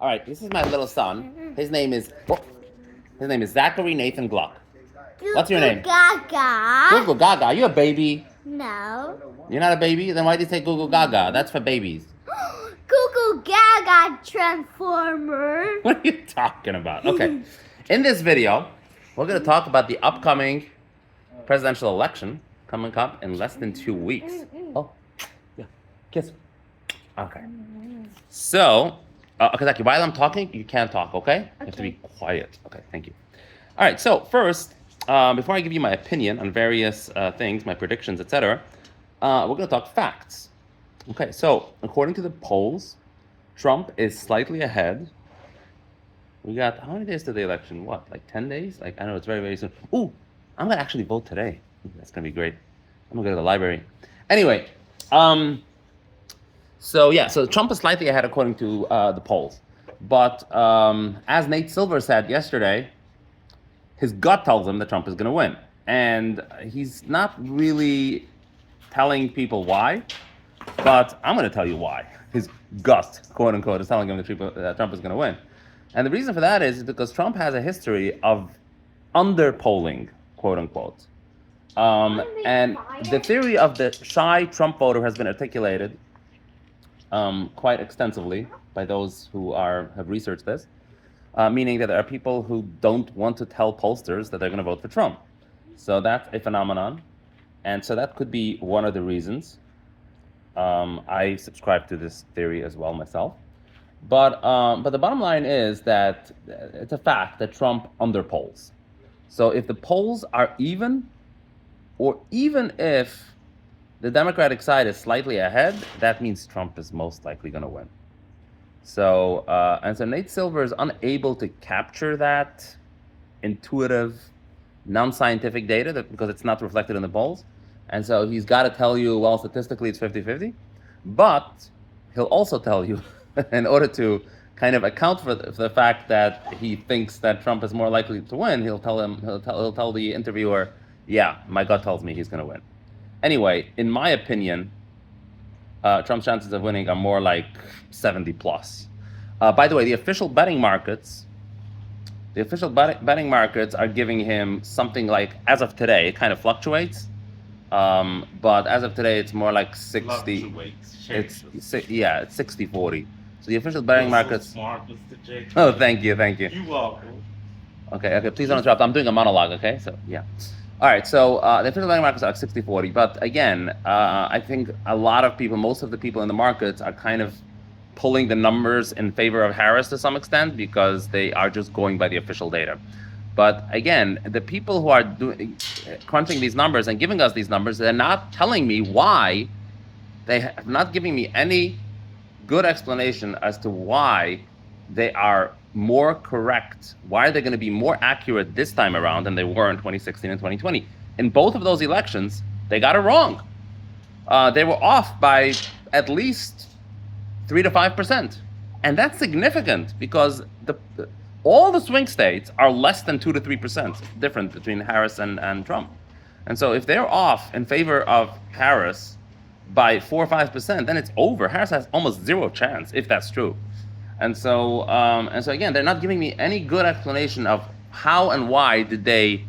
All right, this is my little son. His name is Zachary Nathan Gluck. What's your name? Gaga. Google Gaga. You a baby? No. You're not a baby? Then why did you say Google Gaga? That's for babies. Google Gaga Transformer. What are you talking about? Okay. In this video, we're going to talk about the upcoming presidential election coming up in less than 2 weeks. Oh, yeah. Kiss. Okay. So, Kazaki, while I'm talking, you can't talk, okay? You have to be quiet. Okay, thank you. All right, so first, before I give you my opinion on various things, my predictions, etc., we're going to talk facts. Okay, so according to the polls, Trump is slightly ahead. We got, how many days to the election? What, like 10 days? Like, I know it's very, very soon. Ooh, I'm going to actually vote today. That's going to be great. I'm going to go to the library. Anyway, so Trump is slightly ahead according to the polls. But as Nate Silver said yesterday, his gut tells him that Trump is going to win. And he's not really telling people why, but I'm going to tell you why. His gut, quote unquote, is telling him that Trump is going to win. And the reason for that is because Trump has a history of underpolling, quote unquote. And the theory of the shy Trump voter has been articulated quite extensively by those who have researched this, meaning that there are people who don't want to tell pollsters that they're going to vote for Trump. So that's a phenomenon. And so that could be one of the reasons. I subscribe to this theory as well myself. But the bottom line is that it's a fact that Trump underpolls. So if the polls are even, or even if the Democratic side is slightly ahead, that means Trump is most likely going to win. So so Nate Silver is unable to capture that intuitive, non-scientific data because it's not reflected in the polls. And so he's got to tell you, well, statistically it's 50-50. But he'll also tell you, in order to kind of account for the fact that he thinks that Trump is more likely to win, he'll tell the interviewer, yeah, my gut tells me he's going to win. Anyway, in my opinion, Trump's chances of winning are more like 70 plus. By the way, the official betting markets are giving him something like, as of today, it kind of fluctuates. But as of today, it's more like 60. It's 60-40. So the official betting markets. So smart, Mr. J. Oh, thank you. You're welcome. Okay. Please don't interrupt. I'm doing a monologue. Okay, so yeah. All right. So the official betting markets are 60-40. But again, I think a lot of people, most of the people in the markets, are kind of pulling the numbers in favor of Harris to some extent because they are just going by the official data. But again, the people who are crunching these numbers and giving us these numbers, they're not telling me why. They have not giving me any good explanation as to why they are more correct. Why are they going to be more accurate this time around than they were in 2016 and 2020? In both of those elections, they got it wrong. They were off by at least 3 to 5%. And that's significant because all the swing states are less than 2 to 3% different between Harris and Trump. And so if they're off in favor of Harris by 4 or 5%, then it's over. Harris has almost zero chance, if that's true. And so again, they're not giving me any good explanation of how and why did they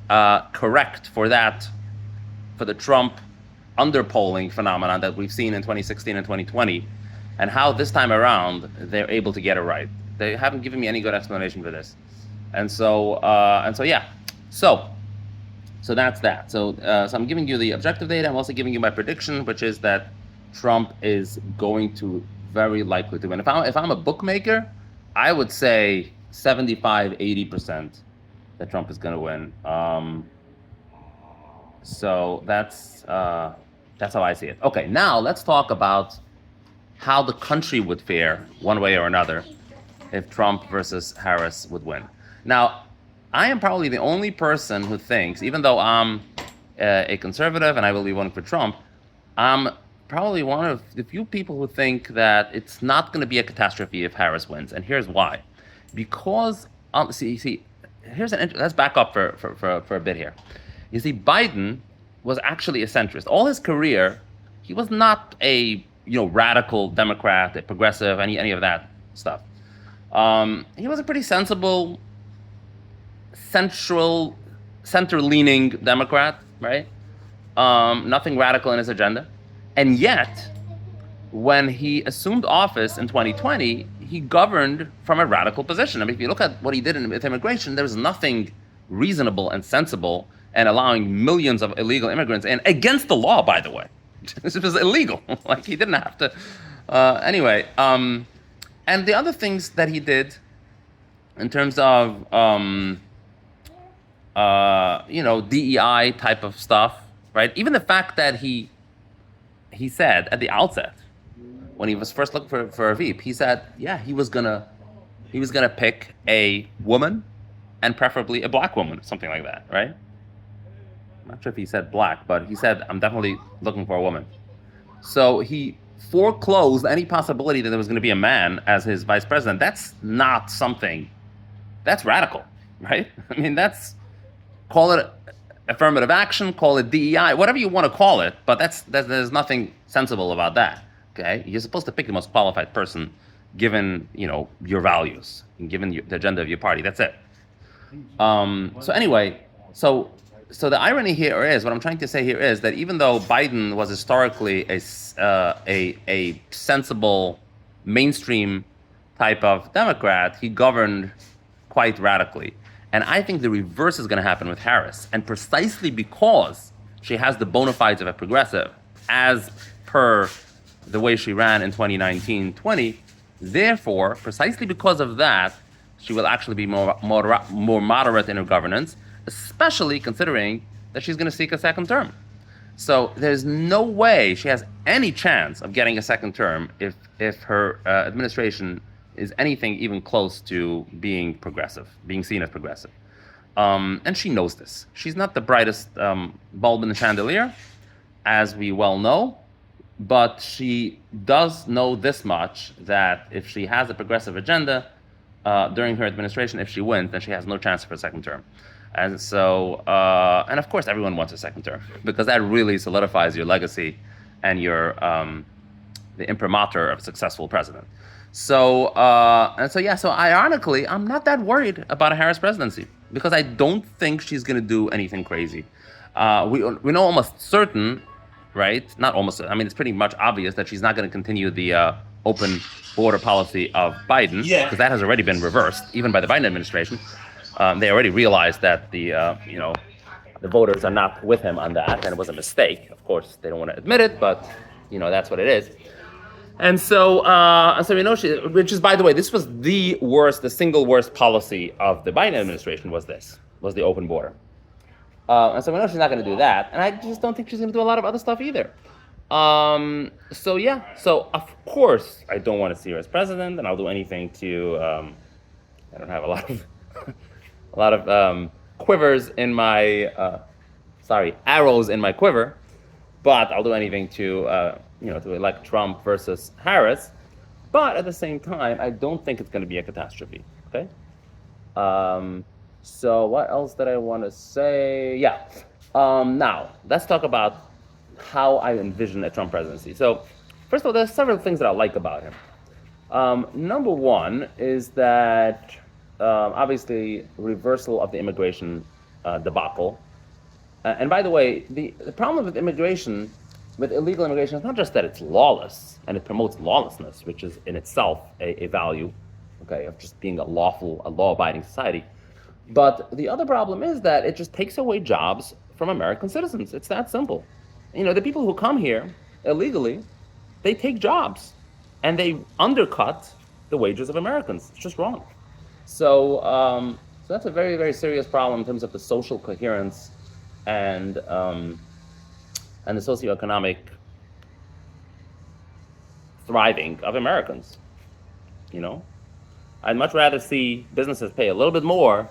correct for the Trump underpolling phenomenon that we've seen in 2016 and 2020, and how this time around they're able to get it right. They haven't given me any good explanation for this, and so yeah, so that's that. So I'm giving you the objective data. I'm also giving you my prediction, which is that Trump is going to very likely to win. If I'm a bookmaker, I would say 75-80% that Trump is going to win. So that's how I see it. Okay, now let's talk about how the country would fare one way or another if Trump versus Harris would win. Now, I am probably the only person who thinks, even though I'm a conservative and I will be voting for Trump, I'm probably one of the few people who think that it's not going to be a catastrophe if Harris wins. And here's why. Because, let's back up for a bit here. You see, Biden was actually a centrist. All his career, he was not a radical Democrat, a progressive, any of that stuff. He was a pretty sensible, central, center-leaning Democrat, right? Nothing radical in his agenda, and yet, when he assumed office in 2020, he governed from a radical position. I mean, if you look at what he did with immigration, there was nothing reasonable and sensible and allowing millions of illegal immigrants in against the law, by the way. This was illegal. Like, he didn't have to. Anyway, and the other things that he did in terms of, DEI type of stuff, right? Even the fact that he said at the outset, when he was first looking for a veep, he said, yeah, he was gonna pick a woman, and preferably a black woman, something like that, right? I'm not sure if he said black, but he said, I'm definitely looking for a woman. So he foreclosed any possibility that there was going to be a man as his vice president. That's not something, that's radical, right? I mean, call it affirmative action, call it DEI, whatever you want to call it, but there's nothing sensible about that. Okay, you're supposed to pick the most qualified person, given your values and given the agenda of your party. That's it. So anyway, so the irony here is, what I'm trying to say here is that even though Biden was historically a sensible, mainstream type of Democrat, he governed quite radically. And I think the reverse is going to happen with Harris. And precisely because she has the bona fides of a progressive, as per the way she ran in 2019-20, therefore, precisely because of that, she will actually be more moderate in her governance, especially considering that she's going to seek a second term. So there's no way she has any chance of getting a second term if her administration is anything even close to being progressive, being seen as progressive. And she knows this. She's not the brightest bulb in the chandelier, as we well know, but she does know this much, that if she has a progressive agenda during her administration, if she wins, then she has no chance for a second term. And so, and of course, everyone wants a second term, because that really solidifies your legacy and your the imprimatur of a successful president. So so ironically, I'm not that worried about a Harris presidency, because I don't think she's going to do anything crazy. We know almost certain, right? Not almost. I mean, it's pretty much obvious that she's not going to continue the open border policy of Biden, because that has already been reversed, even by the Biden administration. They already realized that the voters are not with him on that, and it was a mistake. Of course, they don't want to admit it, but that's what it is. And so we know which is, by the way, this was the single worst policy of the Biden administration was the open border. And so we know she's not going to do that, and I just don't think she's going to do a lot of other stuff either. So of course I don't want to see her as president, and I'll do anything to. I don't have a lot of quivers in my arrows in my quiver, but I'll do anything to to elect Trump versus Harris. But at the same time, I don't think it's going to be a catastrophe. Okay. So what else did I want to say? Yeah. Now let's talk about how I envision a Trump presidency. So first of all, there's several things that I like about him. Number one is that obviously reversal of the immigration debacle. And by the way, the problem with immigration, with illegal immigration, is not just that it's lawless and it promotes lawlessness, which is in itself a value, okay, of just being a law-abiding society. But the other problem is that it just takes away jobs from American citizens. It's that simple. The people who come here illegally, they take jobs and they undercut the wages of Americans. It's just wrong. So that's a very, very serious problem in terms of the social coherence and the socioeconomic thriving of Americans. I'd much rather see businesses pay a little bit more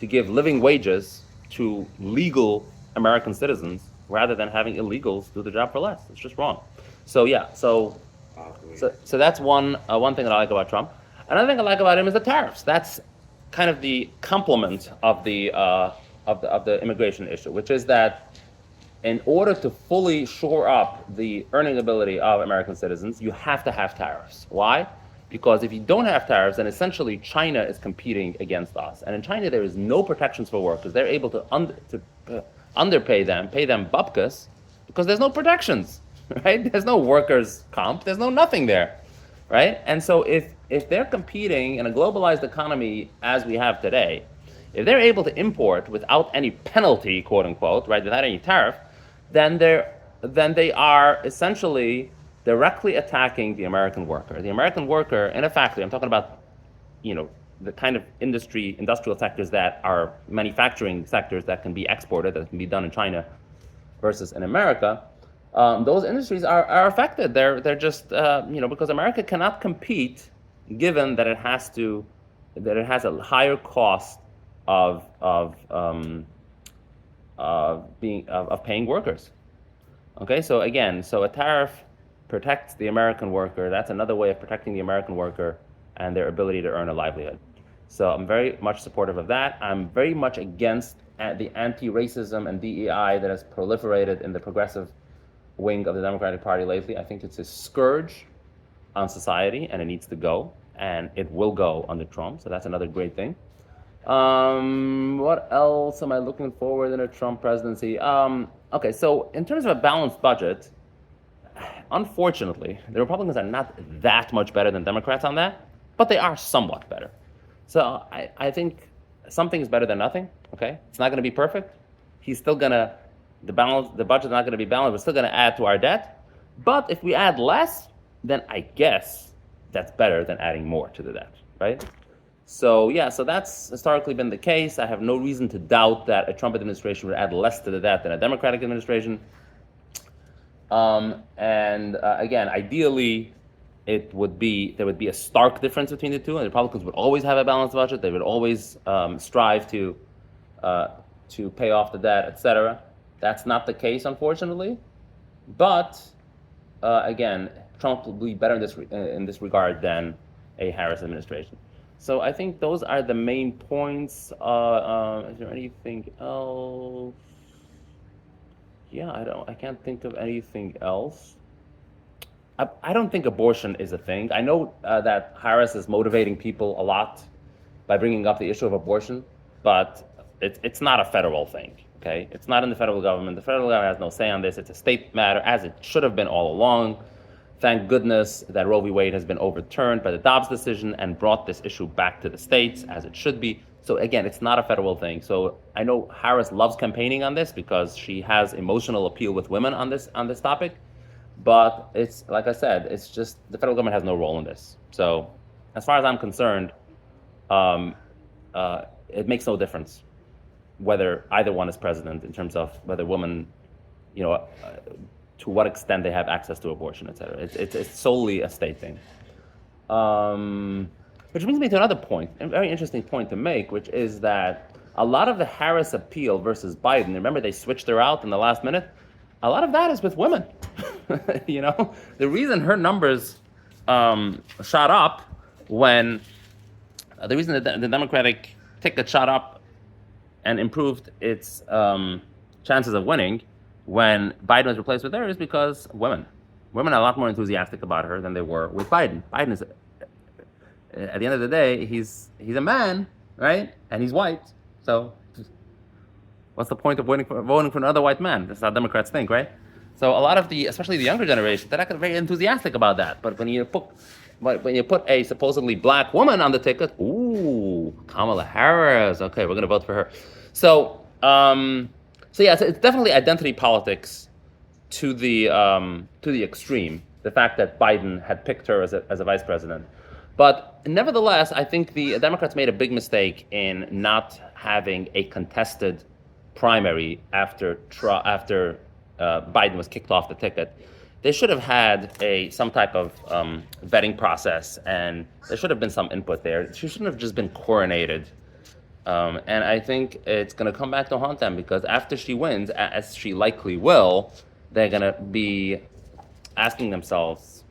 to give living wages to legal American citizens rather than having illegals do the job for less. It's just wrong. So that's one thing that I like about Trump. Another thing I like about him is the tariffs. That's kind of the complement of the immigration issue, which is that in order to fully shore up the earning ability of American citizens, you have to have tariffs. Why? Because if you don't have tariffs, then essentially China is competing against us. And in China, there is no protections for workers. They're able to underpay them, pay them bupkis, because there's no protections, right? There's no workers' comp. There's no nothing there, right? And so if they're competing in a globalized economy as we have today, if they're able to import without any penalty, quote unquote, right, without any tariff, then they are essentially directly attacking the American worker. The American worker in a factory, I'm talking about, the kind of industrial sectors that are manufacturing sectors that can be exported, that can be done in China versus in America. Those industries are affected. They're just, because America cannot compete given that it has a higher cost of paying workers. Okay, so again, a tariff protects the American worker. That's another way of protecting the American worker and their ability to earn a livelihood. So I'm very much supportive of that. I'm very much against the anti-racism and DEI that has proliferated in the progressive wing of the Democratic Party lately. I think it's a scourge on society, and it needs to go, and it will go under Trump. So that's another great thing. What else am I looking forward in a Trump presidency? Okay, so in terms of a balanced budget, unfortunately, the Republicans are not that much better than Democrats on that, but they are somewhat better. So I think something is better than nothing. Okay, it's not going to be perfect. He's still gonna the budget's not going to be balanced. We're still going to add to our debt, but if we add less, then I guess that's better than adding more to the debt, right? So that's historically been the case. I have no reason to doubt that a Trump administration would add less to the debt than a Democratic administration. Again, ideally, there would be a stark difference between the two, and the Republicans would always have a balanced budget. They would always strive to pay off the debt, etc. That's not the case, unfortunately. But again, Trump will be better in this regard than a Harris administration. So I think those are the main points. Is there anything else? Yeah, I can't think of anything else. I don't think abortion is a thing. I know that Harris is motivating people a lot by bringing up the issue of abortion, but it's not a federal thing, okay? It's not in the federal government. The federal government has no say on this. It's a state matter, as it should have been all along. Thank goodness that Roe v. Wade has been overturned by the Dobbs decision and brought this issue back to the states, as it should be. So again, it's not a federal thing. So I know Harris loves campaigning on this because she has emotional appeal with women on this topic. But it's, like I said, it's just the federal government has no role in this. So as far as I'm concerned, it makes no difference whether either one is president in terms of whether women, to what extent they have access to abortion, etc. It's solely a state thing. Which brings me to another point, a very interesting point to make, which is that a lot of the Harris appeal versus Biden, remember they switched her out in the last minute? A lot of that is with women. The reason her numbers shot up when, the reason that the Democratic ticket shot up and improved its chances of winning when Biden was replaced with her is because women are a lot more enthusiastic about her than they were with Biden. Biden is, at the end of the day, he's a man, right? And he's white. So what's the point of voting for another white man? That's how Democrats think, right? So a lot of especially the younger generation, they're not very enthusiastic about that. But when you put a supposedly black woman on the ticket, ooh, Kamala Harris. Okay, we're gonna vote for her. So it's definitely identity politics to the extreme. The fact that Biden had picked her as a vice president, but nevertheless, I think the Democrats made a big mistake in not having a contested primary after Biden was kicked off the ticket. They should have had some type of vetting process, and there should have been some input there. She shouldn't have just been coronated. And I think it's going to come back to haunt them because after she wins, as she likely will, they're going to be asking themselves,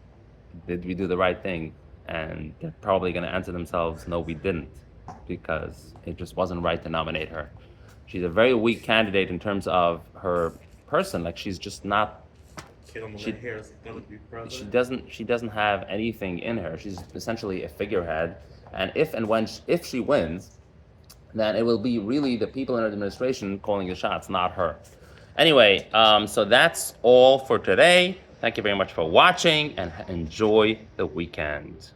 did we do the right thing? And they're probably going to answer themselves, no, we didn't, because it just wasn't right to nominate her. She's a very weak candidate in terms of her person. Like, she's just not Kamala She- Harris is gonna be president. she doesn't have anything in her. She's essentially a figurehead, and if she wins, then it will be really the people in her administration calling the shots, not her. Anyway, so that's all for today. Thank you very much for watching, and enjoy the weekend.